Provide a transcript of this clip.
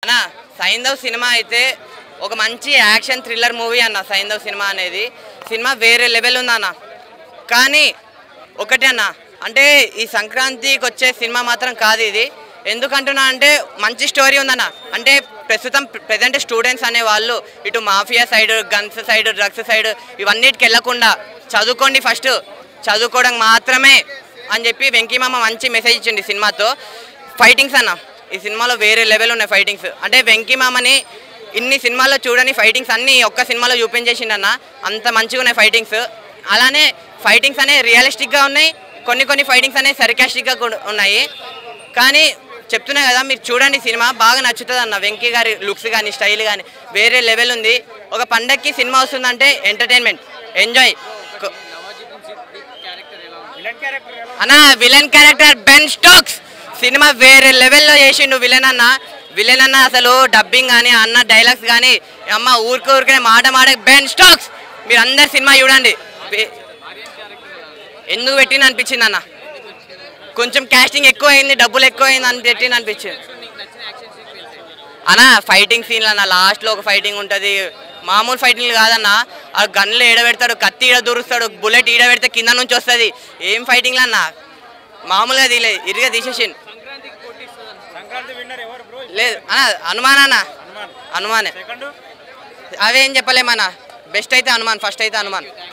అన్నా సైంధవ్ సినిమా అయితే ఒక మంచి యాక్షన్ థ్రిల్లర్ మూవీ అన్న. సైంధవ్ సినిమా అనేది సినిమా వేరే లెవెల్ ఉందన్న. కానీ ఒకటే అన్న, అంటే ఈ సంక్రాంతికి వచ్చే సినిమా మాత్రం కాదు ఇది. ఎందుకంటున్నా అంటే మంచి స్టోరీ ఉందన్న. అంటే ప్రస్తుతం ప్రజెంట్ స్టూడెంట్స్ అనే వాళ్ళు ఇటు mafia side, guns side, drugs side ఇవన్నిటికి వెళ్ళకుండా చదువుకోండి, ఫస్ట్ చదువుకోవడం మాత్రమే అని చెప్పి వెంకీమామ మంచి మెసేజ్ ఇచ్చింది సినిమాతో. ఫైటింగ్స్ అన్న, ఈ సినిమాలో వేరే లెవెల్ ఉన్నాయి ఫైటింగ్స్. అంటే వెంకీమామని ఇన్ని సినిమాల్లో చూడని ఫైటింగ్స్ అన్నీ ఒక్క సినిమాలో చూపించేసిండన్న. అంత మంచిగా ఉన్నాయి ఫైటింగ్స్. అలానే ఫైటింగ్స్ అనేవి రియలిస్టిక్గా ఉన్నాయి, కొన్ని ఫైటింగ్స్ అనేవి సర్కాస్టిక్గా ఉన్నాయి. కానీ చెప్తున్నా కదా, మీరు చూడండి, సినిమా బాగా నచ్చుతుంది అన్న. వెంకీ గారి లుక్స్ కానీ స్టైల్ కానీ వేరే లెవెల్ ఉంది. ఒక పండగకి సినిమా వస్తుందంటే ఎంటర్టైన్మెంట్, ఎంజాయ్ అన్న. Villain character Ben Stokes cinema వేరే లెవెల్లో చేసిండు విలన్ అన్న. అసలు డబ్బింగ్ కానీ అన్న డైలాగ్స్ కానీ అమ్మ ఊరికే మాట బెన్ స్టోక్స్. మీరు అందరు సినిమా చూడండి. ఎందుకు పెట్టింది అనిపించింది అన్న. కొంచెం క్యాస్టింగ్ ఎక్కువ అయింది, డబ్బులు ఎక్కువ అయింది అని పెట్టింది అనిపించింది అన్న. ఫైటింగ్ సీన్లు అన్న, లాస్ట్లో ఒక ఫైటింగ్ ఉంటుంది, మామూలు ఫైటింగ్లు కాదన్న. ఆ గన్లు ఈడబెడతాడు, కత్తి ఈడ దూరుస్తాడు, బుల్లెట్ ఈడబెడితే కింద నుంచి వస్తుంది. ఏం ఫైటింగ్లు అన్న, మామూలుగా తీయలేదు, ఇరుగా తీసేసి. లేదు అన్న, హనుమానే. అవేం చెప్పలేమన్నా. బెస్ట్ అయితే హనుమాన్, ఫస్ట్ అయితే హనుమాన్.